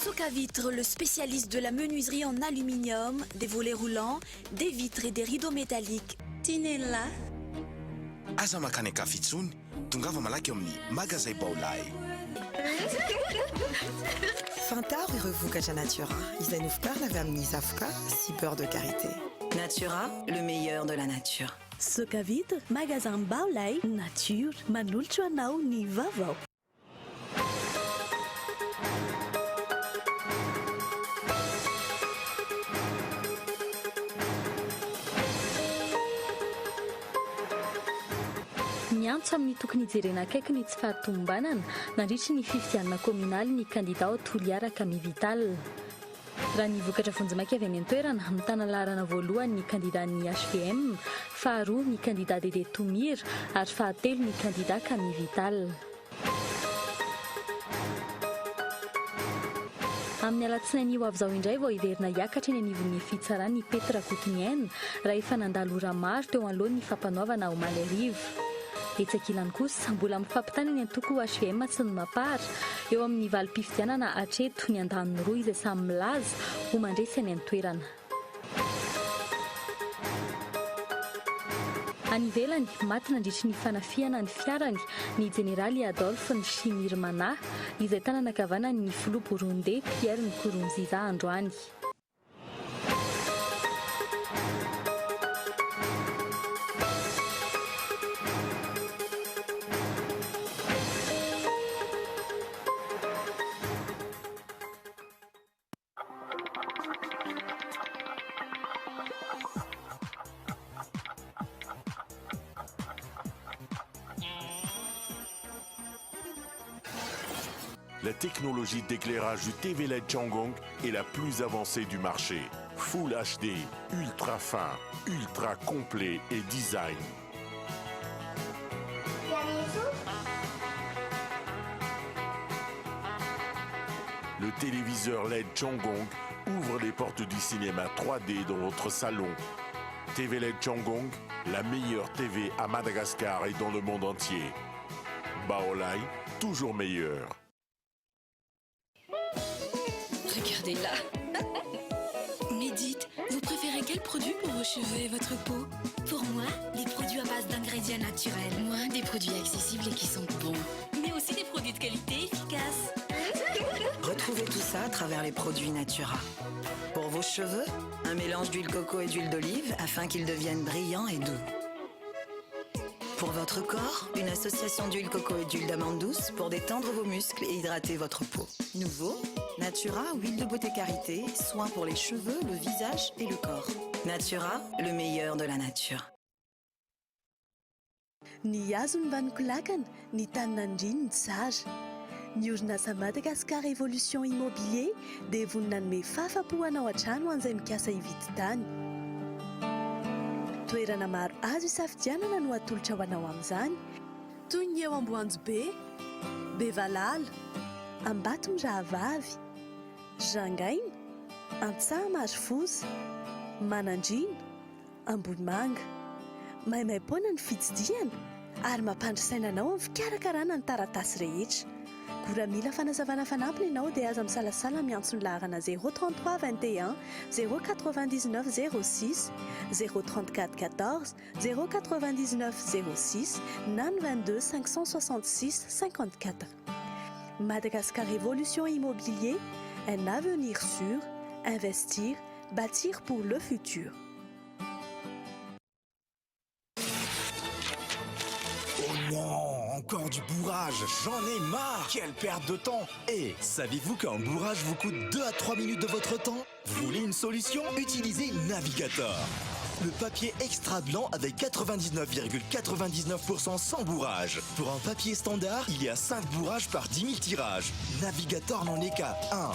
Soca Vitre, le spécialiste de la menuiserie en aluminium, des volets roulants, des vitres et des rideaux métalliques. Tinella. Aza makany akafitsony, tongava malaky amin'ny magasin Baolay. Fantar irevokatra Natura. Izay novokarina avy amin'ny zavoka sy beurre de karité. Natura, le meilleur de la nature. Soca Vitre, magasin Baolay, nature, manolotra anao ny vaovao. Miantso amin'ny tokony hijerena akaiky ny tsy fahatombanana nandritra ny fifidianana kominaly ny kandidao toliaraka mivital. Raha ny vokatra vonjimaiky avy any an-toerana mitana laharana voalohany ny kandida ny HVM, faharoa ny kandida DD Tomir ary fahatelo ny kandida Kamivital. Amin'ny alatsinainy ho avy izao indray vao hiverina hiakatra eny anivon'ny fitsarany Petra Coutinienne raha efa nandalo ora maro teo anoloan'ny fampanaovana ao Malerive. Etsy ankilany kosa mbola mifampitana ny antoko HVM sy ny mapara eo amin'ny valim-pifidianana hatreto ny andaniny roa izay samy milaza ho mandresy any an-toerana. Any ivelany maty nandritra ny fanafiana ny fiarany ny jeneraly Adolphe Nshimirimana izay tanana kavanan'ny filoha Burundais Pierre Nkurunziza androany. La technologie d'éclairage du TV LED Changgong est la plus avancée du marché. Full HD, ultra fin, ultra complet et design. Le téléviseur LED Changgong ouvre les portes du cinéma 3D dans votre salon. TV LED Changgong, la meilleure TV à Madagascar et dans le monde entier. Baolay, toujours meilleur. Regardez-la. Mais dites, vous préférez quel produit pour vos cheveux et votre peau? Pour moi, les produits à base d'ingrédients naturels. Moi, des produits accessibles et qui sont bons. Mais aussi des produits de qualité efficaces. Retrouvez tout ça à travers les produits Natura. Pour vos cheveux, un mélange d'huile coco et d'huile d'olive afin qu'ils deviennent brillants et doux. Pour votre corps, une association d'huile coco et d'huile d'amande douce pour détendre vos muscles et hydrater votre peau. Nouveau, Natura, huile de beauté karité, soin pour les cheveux, le visage et le corps. Natura, le meilleur de la nature. Ny hazo ny vaniko lakana, ny taninandriny ny tsara. Ny orinasa Madagascar Évolution Immobilier dia vonina nome fahafa-po anao an-trano ho an'izay mikasa hividy tany. Toerana maro azo isafidianana no atolotra ho anao amin'izany, toy ny eo Amboanjobe, Bevalala, Ambatomirahavavy, Jangaina, Antsahamarofoza, Manandrina, Ambohimanga. Maimaimpona ny fitsidiana ary mampandrosaina anao amin'ny fikarakarana ny taratasy rehetra. Raha mila fanazavana fanampiny ianao dia aza misalasala miantso ny laharana 033 21 099 06 034 14 099 06 na 22 566 54. Madagascar Évolution Immobilier, un avenir sûr, investir, bâtir pour le futur. Oh non, encore du bourrage, j'en ai marre. Quelle perte de temps. Et saviez-vous qu'un bourrage vous coûte 2 à 3 minutes de votre temps? Vous voulez une solution? Utilisez Navigator. Le papier extra blanc avec 99,99% sans bourrage. Pour un papier standard, il y a 5 bourrages par 10 000 tirages. Navigator n'en est qu'à 1.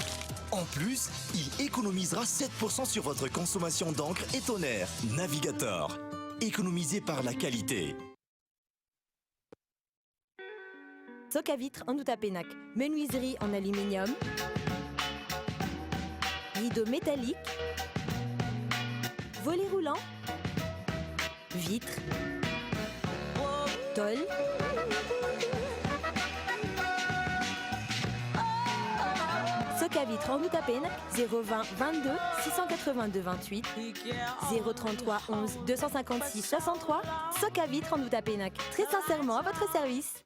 En plus, il économisera 7% sur votre consommation d'encre et tonnerre. Navigator. Économisé par la qualité. Soca Vitre en Outapenac, menuiserie en aluminium, rideaux métalliques, volets roulants, vitres, tôle, Soca Vitre en Outapénac 020 22 682 28 033 11 256 63. Soca Vitre en Outapénac. Très sincèrement à votre service.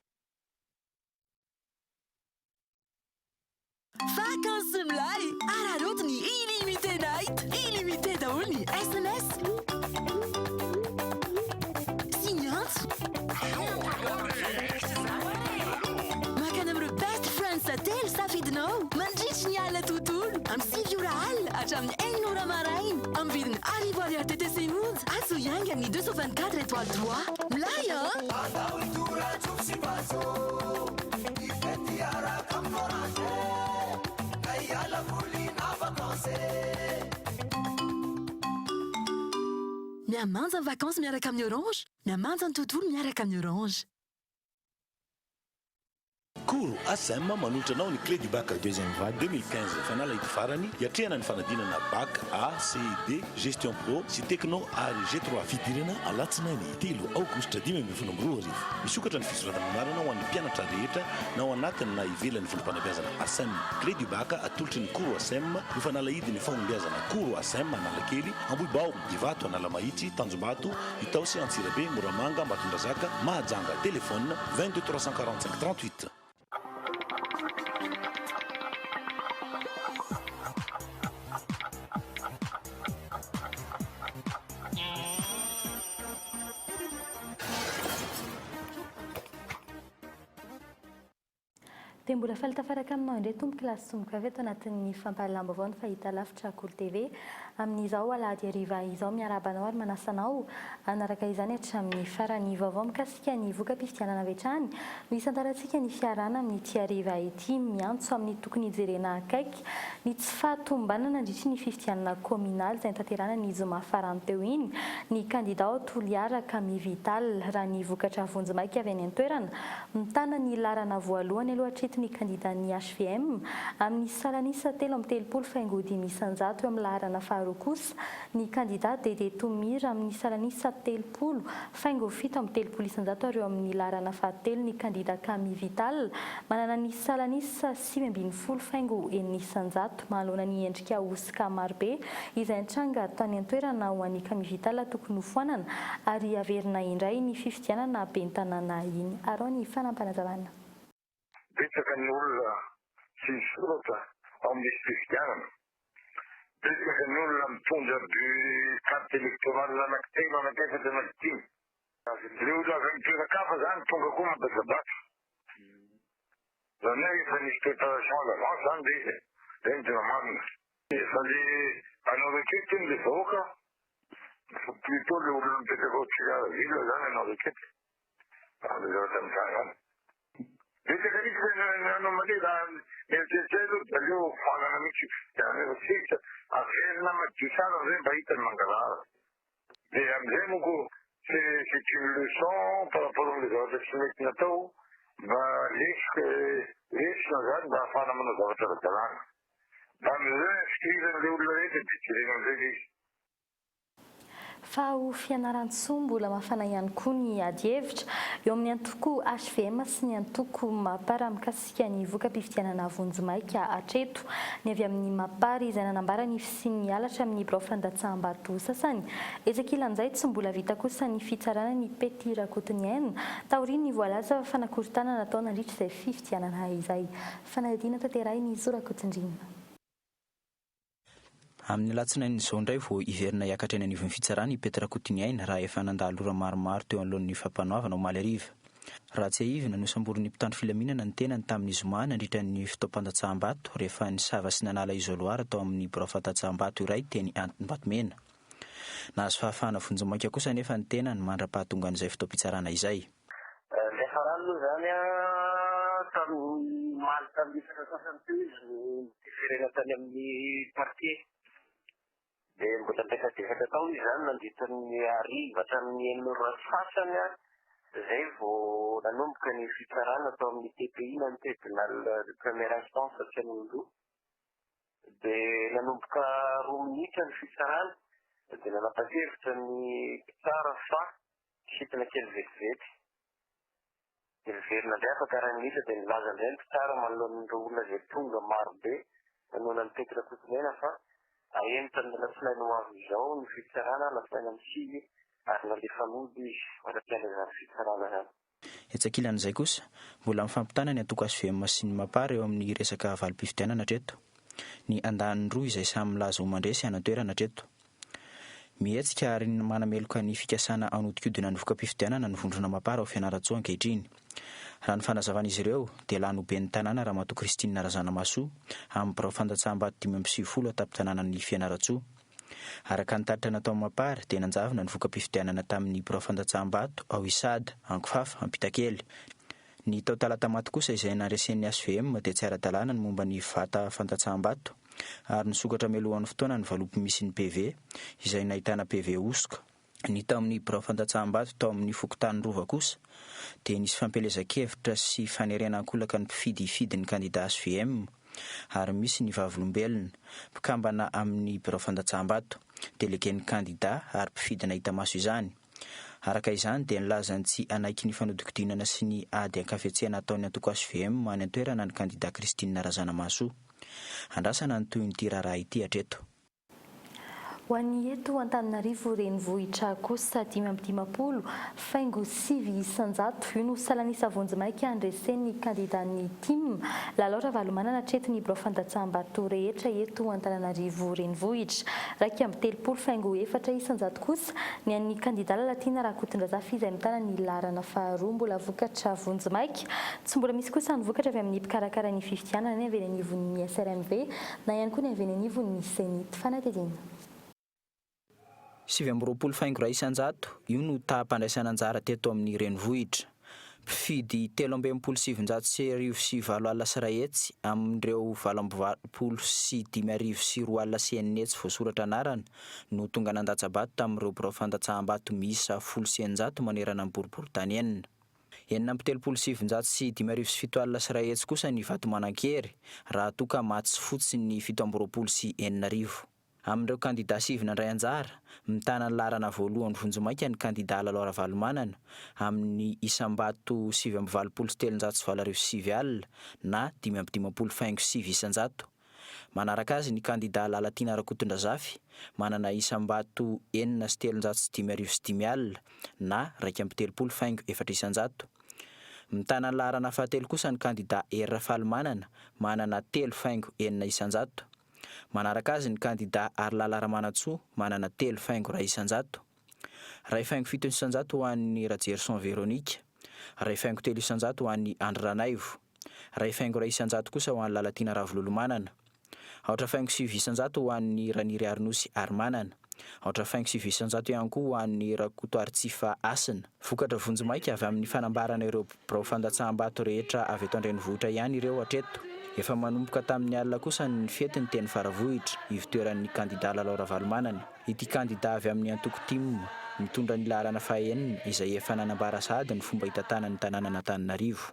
Vakansemlay ararotiny illimité night illimité daholo ny SMS sy ny antso makany amin'ireo best friends telo safidinao mandritry ny alina tontolo amin'ny 6 ora alina hatramin'ny 1 ora maraina amin'ny vidiny arivo ariary TTC monja azo ianga ny 224 étoiles 3 milay miamanja ny vacances miaraka amin'ny Orange, miamanja ny tontolo miaraka amin'ny Orange. Koro ASM manolotra anao ny clé du bac deuxième vague 2015 fanala hity farany hiatrehana ny fanadinana bac A, C, D, gestion pro sy techno ary G3 fidirana alatsinainy 3 aogositra 2022 misokatra ny fisoratana marina ho an'ny mpianatra rehetra na ao anatiny na ivelan'ny volom-panabeazana ASM clé du bac atolotry ny Koro ASM no fanalahidy ny fagnombiazana Koro ASM Analakely Ambohibao Ivato Analamahitsy Tanjombato Itaosy Antsirabe Moramanga Matondrazaka Mahajanga téléphone 22 345 38. Dia mbola falitafaraka aminao indray tomboky lasy tomboka avy eto anatin'ny fampahalamba avao ny fahita lavitra Kolo TV amin'izao alahady hariva izao miarabanao ary manasanao anaraka izany hatramin'ny farany vaovao mikasika ny voka-pifidianana avy hatrany no isantarantsika ny fiarana amin'ny ity hariva ity miantso amin'ny tokony hijerena akaiky ny tsy fahatombanana nandritry ny fifidianana kominaly izay tanterana ny zoma farany teo iny ny kandidao Toliara Camille Vital raha ny vokatra vonjimaiky avy any an-toerana mitana ny larana voalohany aloha ny kandida ny HVM amin'ny salanisa 3 faingo 500 eo amin'ny laharana faharoa kosa ny kandida Dede Tomira amin'ny salanisa 3 faingo 7 ary eo amin'ny laharana fahatelo ny kandida Camille Vital manana ny salanisa 5 faingo 900 mahalona ny endrika osika marobe izay nitranga tany an-toerana ho an'ny Camille Vital tokony hofoanana ary averina indray ny fifidianana ben'ny tanàna iny arao ny fanampanazavana. Betsaka ny olona sy ny soratra ao amin'ny fifidianana. Betsaka ny olona mitondra carte électorale anankitelo anakefatra anankidimy. Le olona avy amin'ny toeran-kafa zany tonga koa madasabatra. Zany hoe efa nisy préparation à l'avance zany de izy. Zay ny tena marina. Fa le anao requête ny le vahoaka. Plutôt le olona mipetraka ao villa zany anao requête. Le zavatra amin'izany zany. Betsaka nisy anomalie raha eritreritray aloha aleo fanana mihitsy fifidianana sisa averina madio tsara amizay mba hitany mangarara. De amizay moko c'est une leçon par rapport am'le zavatra tsy mety natao mba lesona zany mba ahafahana manao zavatra ara-dalàna. Mba amizay inscriran'le olona rehetra de tirena amizay le izy. Fa ho fianaran-tsoa mbola mafana ihany koa ny ady hevitra eo amin'ny antoko HVM sy ny antoko mapara mikasika ny voka-pifidianana vonjimaika hatreto ny avy amin'ny mapara izay nanambara ny fisian'ny halatra amin'ny birao fandatsaham-bato sasany ezakilan'izay tsy mbola vita kosa ny fitsarana ny Pety Rakotoniaina taoriany ny voalaza fanakoritana natao nandritra izay fifidianana izay fanadina tanterahiny Zorakotondrina. Amin'ny alatsinainy izao indray vao iverina hiakatra eny anivon'ny fitsarana i Pety Rakotoniaina raha efa nandalo ora maromaro teo anoloan'ny fampanoavana ao Malariva. Raha tsy ahivina no samborin'ny mpitandro filaminana ny tenany tamin'ny zoma nandritra ny fitaom-pandatsaham-bato rehefa nisava sy nanala izoloara tao amin'ny birao fandatsaham-bato iray teny Antombatomena. Nahazo fahafahana vonjimaika kosa nefa ny tenany mandra-pahatonga an'izay fitaom-pitsarana izay. Ilay farany moa zany tamin'ny maly tamin'ny sasasany teo izy no tiferena tany amin'ny parquet. Dia mbola mipetrapetraka tao izy zany nandritran'ny hariva hatramin'ny 9 sasany zay vao nanomboka ny fitsarana tao amin'ny TPI na ny tribunal de première instance Antsiranandro. Dia nanomboka 2 minitra ny fitsarana dia nanapa-kevitra ny mpitsara fa sitina kely vetivety. Dia miverina indray afaka 1 minitra dia nilaza indray ny mpitsara manoloan'ireo olona izay tonga marobe nanona ny Petra Kotomena fa aentiny lafilainy ho avy izao ny fitsarana lafilainy amin'ny sivy ary nalefa mody izy marapiandrazany fitsarana zany. Etsakilan'izay kosa mbola mifampitana ny antoko SVM sy ny mapara eo amin'ny resaka valim-pifidianana treto. Ny andaniny roa izay samy milaza ho mandresy anatoerana treto. Mihetsika ary manameloka ny fikasana anodikodina ny voka-pifidianana ny vondrona mapara ao Fianaratsoa ankehitriny. Raha ny fanazavan'izy ireo dia lany ben'ny tanàna Ramatoa Kristina Razanamasoa amin'ny birao fandatsaham-bato 570 atapy-tanànan'ny Fianaratsoa. Araka ny taritra natao mapara dia nanjavona ny voka-pifidianana tamin'ny birao fandatsaham-bato ao Isada, Ankofafa, Ampitakely. Ny tao talata maty kosa izay naresen'ny SVM dia tsy ara-dalàna ny momba ny vata fandatsaham-bato ary nisokatra melohan'ny fotoana ny valopy misy ny PV izay nahitana PV osoka. Ny tao amin'ny birao fandatsaham-bato tao amin'ny fokontany Rova kosa dia nisy fampelezan-kevitra sy fanerenan-kolaka ny mpifidy ny kandida SVM ary misy ny vavolombelona mpikambana amin'ny birao fandatsaham-bato dia leken'ny kandida ary mpifidy nahita maso izany. Araka izany dia nilazany tsy anaiky ny fanodikodinana sy ny ady ankafetsena ataon'ny antoko SVM any antoerana ny kandida Kristina Razanamasoa. Andrasana ny toy ny tiraraha ity hatreto. Ho an'ny eto Antananarivo renivohitra kosa 550 faingo 9 isanjato io no salanisa vonjimaika andresen'ny kandidan'ny TIM lalaora valomanana treto ny birao fandatsaham-bato rehetra eto Antananarivo renivohitra. Raika amby 30 faingo 4 isanjato kosa ny an'ny kandida Lalatina Rakotondrazafy izay mitana ny larana faharoa mbola vokatra vonjimaika. Tsy mbola misy kosa ny vokatra avy amin'ny mpikarakara ny fifidianana ny avy any anivon'ny SRMV na ihany koa ny avy any anivon'ny Senit. Fanatedina. 720 faingo ray isanjato io no taham-pandraisana anjara teto amin'ny renivohitra. Mpifidy 377 alina sy ray hetsy amin'ireo 725 sy 4 alina sy enina hetsy voasoratra anarana no tonga nandatsabato tamin'ireo birao fandatsaham-bato miisa 100 manerana ny boriboritany enina. 777 sy 507 alina sy ray hetsy kosa ny vato manan-kery raha toka maty fotsiny ny 720 sy 9. Amin'ireo kandida 7 nandray anjara mitana ny larana voalohany vonjimaika ny kandida Lalora Valomanana amin'ny isambato 727 alina na 550 faingo 7 isanjato. Manaraka azy ny kandida Lalatina Rakotondrazafy manana isambato 4,705 alina na 230 faingo 4 isanjato. Mitana ny larana fahatelo kosa ny kandida R Falomanana manana 3 faingo 4 isanjato. Manaraka azy ny kandida Arlala Ramanatsoa manana 3 faingo 1 isanjato. 2 faingo 7 isanjato ho an'ny Rajerson Véronique, 2 faingo 3 isanjato ho an'ny Andry Ranaivo, 2 faingo 1 isanjato kosa ho an'ny Lalatina Ravololomanana, 4 faingo 7 isanjato ho an'ny Raniry Arnosy Armanana, 4 faingo 7 isanjato ihany koa ho an'ny Rakoto Artsifa Asina. Vokatra vonjimaika avy amin'ny fanambarana ireo birao fandatsaham-bato rehetra avy eto an-drenivohitra ihany ireo hatreto. Efa manomboka tamin'ny alina kosa ny fety ny teny Faravohitra ivitoeran'ny kandida Lalora Valomanana. Ity kandida avy amin'ny antoko TIM mitondra ny larana fahaenina izay efa nanambara sady ny fomba hitatana ny tanàna Antananarivo.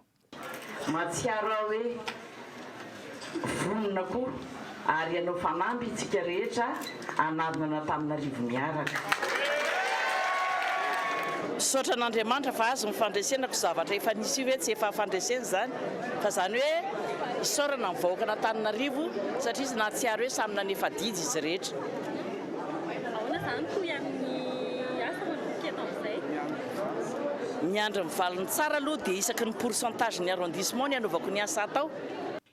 Matsiaro aho hoe vonona koa ary ianao fanamby itsika rehetra anarina n'Antananarivo miaraka. Saotra n'Andriamanitra fa azo mifandresenako zavatra efa nisy hoe tsy efa fandresena zany fa zany hoe isaorana ny vahoaka n'Antananarivo satria izy natsiaro hoe samy nanefa didy izy rehetra. Ahoana zany toy amin'ny asa manomboka eto amin'izay? Miandry mivaliny tsara aloha dia isaky ny pourcentage ny arrondissement ny anaovako ny asa atao.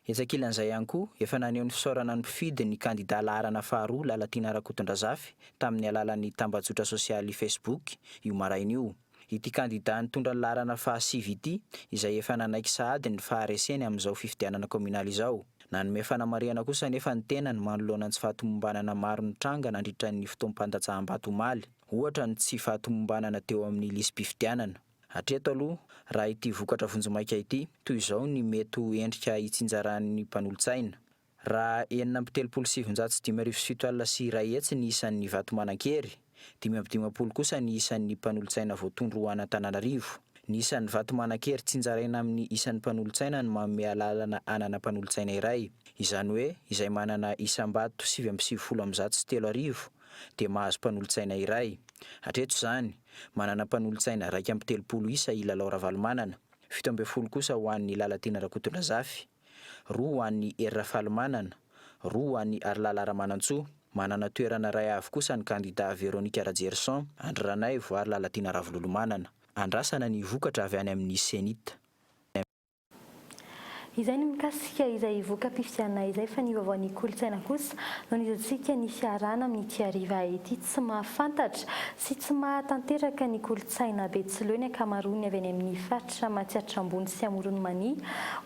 Etsakilan'izay ihany koa efa naneho ny fisaorana ny mpifidy ny kandida larana faharoa Lalatina Rakotondrazafy tamin'ny alalan'ny tambazotra sosialy Facebook io maraina io. Ity kandida nitondra ny larana faha-9 ity izay efa nanaiky sahady ny fahareseny amin'izao fifidianana kominaly izao. Nanome fanamariana kosa nefa ny tenany manoloana ny tsy fahatomombanana maro ny tranga nandritra ny fotoam-pandatsaham-bato omaly, ohatra ny tsy fahatomombanana teo amin'ny lisy-pifidianana. Hatreto aloha raha ity vokatra vonjimaika ity toy izao ny mety endrika hitsinjaran'ny mpanolo-tsaina. Raha 777 alina sy ray hetsy ny isan'ny vato manan-kery, 550 kosa ny isan'ny mpanolo-tsaina voatondro ho an'Antananarivo. Ny isan'ny vato manan-kery tsinjaraina amin'ny isan'ny mpanolo-tsaina ny manome alalana anana mpanolo-tsaina iray. Izany hoe izay manana isambato 773 dia mahazo mpanolo-tsaina iray. Hatreto izany manana mpanolo-tsaina 230 isa i Lalora Valomanana, 17 kosa ho an'ny Lalatina Rakotondrazafy, 2 ho an'ny R Falomanana, roa any Arlala Ramanantsoa. Manana toerana ray avy kosa ny kandida Véronique Radjerson, Andranay voary Lalatina Ravololomanana. Andrasana ny vokatra avy any amin'ny Senita. Izay ny mikasika izay voka-pifidianana izay fa ny vaovao ny kolontsaina kosa no nizatsika ny fiarana amin'ny tiariva ety tsy mahafantatra sy tsy mahatanteraka ny kolontsaina Betsileo ny akamaroany avy any amin'ny faritra matsiatra ambony sy amorony mania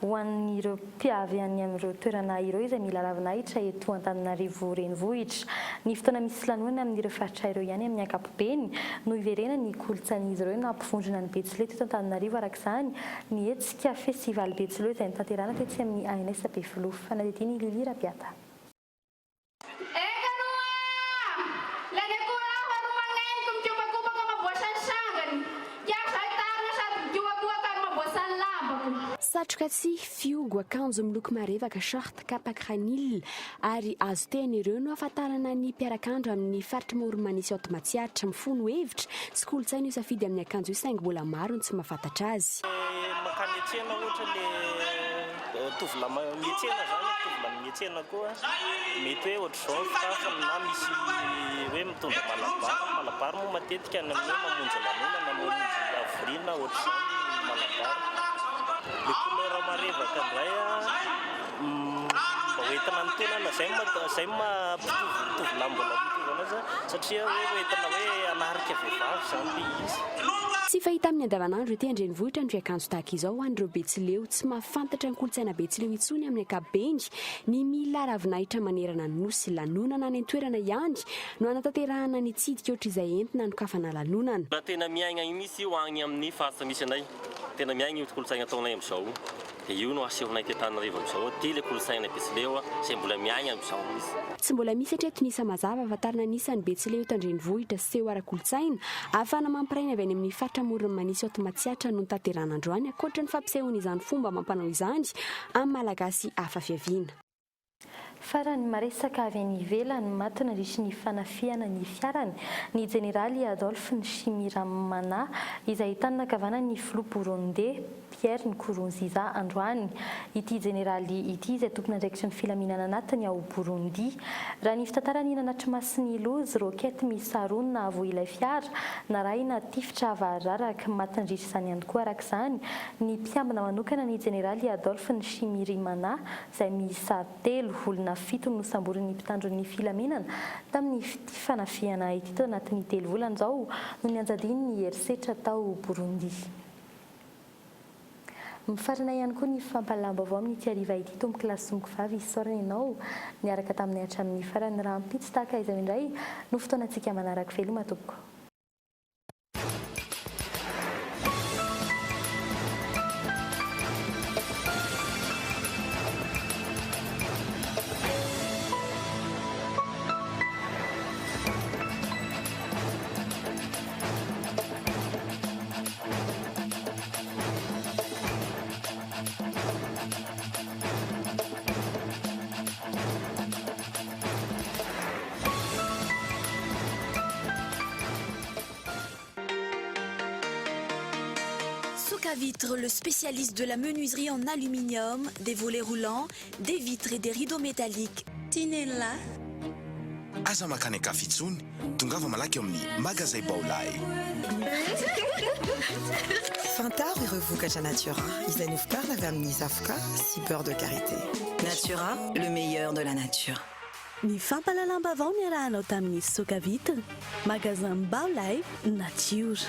ho an'ireo mpiavy any amin'ireo toerana ireo izay mila ravinahitra eto Antananarivo renivohitra. Ny fotoana misy lanoana amin'ireo faritra ireo ihany amin'ny ankapobeny no iverena ny kolontsain'izy ireo na ampifondrina ny Betsileo teto Antananarivo arak'izany ny hetsika festival Betsileo izay rana tetsy amin'ny ANS Befiloha fanadetiny Lili Rapiata. Satroka tsihy, fiogo, akanjo miloko marevaka, short, kapa kranil ary azo tena ireo no ahafantarana ny mpiarakandro amin'ny faritra Maoromanisy ato Matsiaritra mifono hevitra sy kolontsaina io safidy amin'ny akanjo io saingy mbola maro ny tsy mahafantatra azy. Makany tsena ohatra le tovolahy mietsena zany tovolahy mietsena koa mety hoe ohatr'izao fitafiny na misy hoe mitondra malabary moa matetika ny amin'ny mamonjy lanonana na mamonjy avrina ohatr'izany malabary. Le couleur marevaka indray mba hoentina nitonana zay mampitovitovolahy mbola mitovana azy satria hoe hoentina hoe anarika vehivavy zany le izy. Tsy fahita amin'ny andavanandro ety andrenivohitra ny fiakanjo tahaka izao ho an'ireo Betsileo tsy mahafantatra ny kolontsaina Betsileo itsony amin'ny ankapobeny ny mila ravinahitra manerana ny nosy lanonana any an-toerana ihany no anatanterahana ny tsidika ohatra izay entina nokafana lanonana. Tena miaigna io misy io agny amin'ny faritra misy anay. Tena miaigna io kolontsaina ataonay amin'izao. Dia io no asehonay teto Antananarivo amin'izao. Ty le kolontsaina Betsileo izay mbola miaigna amin'izao izy. Tsy mbola misy hatreto nisa mazava ahafantarana anisan'ny Betsileo eto andrenivohitra sy seho ara-kolontsaina ahafahana mampiraina avy any amin'ny faritra Maoromanisy ato Matsiaritra no tanterahana androany ankoatra ny fampisehoana izany fomba mampanao izany amin'ny malagasy hafa fiaviana. Farany maresaka avy any ivelany maty nandritra ny fanafiana ny fiarany ny jeneraly Adolphe Nshimiramana izay ahitana nakavana ny filoha Burundais Pierre Nkurunziza androany. Ity jeneraly ity izay tompony andraikitry ny filaminana anatiny ao Burundi. Raha ny fitantarany nanatry masiny lozy rokety misaroana na avo ilay fiara narahina tifitra avararaka maty nandritra izany ihany koa arak'izany ny mpiambina manokana ny jeneraly Adolphe Nshimiramana izay miisa 3 olona 7 no samboriny mpitandron'ny filaminana tamin'ny fanafiana ity tao anatin'ny 3 volana izao no nianjadiny ny herisetra tao Burundi. Mifarana ihany koa ny fampalamba avao amin'ny tiariva ity tombo kilasy sombokivavy isaorana ianao niaraka tamin'ny hatramin'ny farany raha mpitsy tahaka izao indray no fotoanantsika manaraka veloma tompoko. Vitre, le spécialiste de la menuiserie en aluminium, des volets roulants, des vitres et des rideaux métalliques. Tinella. Aza makany akafitsony, tongava malaky amin'ny magasin Baolay. Fantaro ireo vokatra Natura. Izay novokarina avy amin'ny zavoka sy beurre de karité. Natura, le meilleur de la nature. Ny fampalalamba vao niarahanao tamin'ny Soka Vitre, magasin Baolay Nature.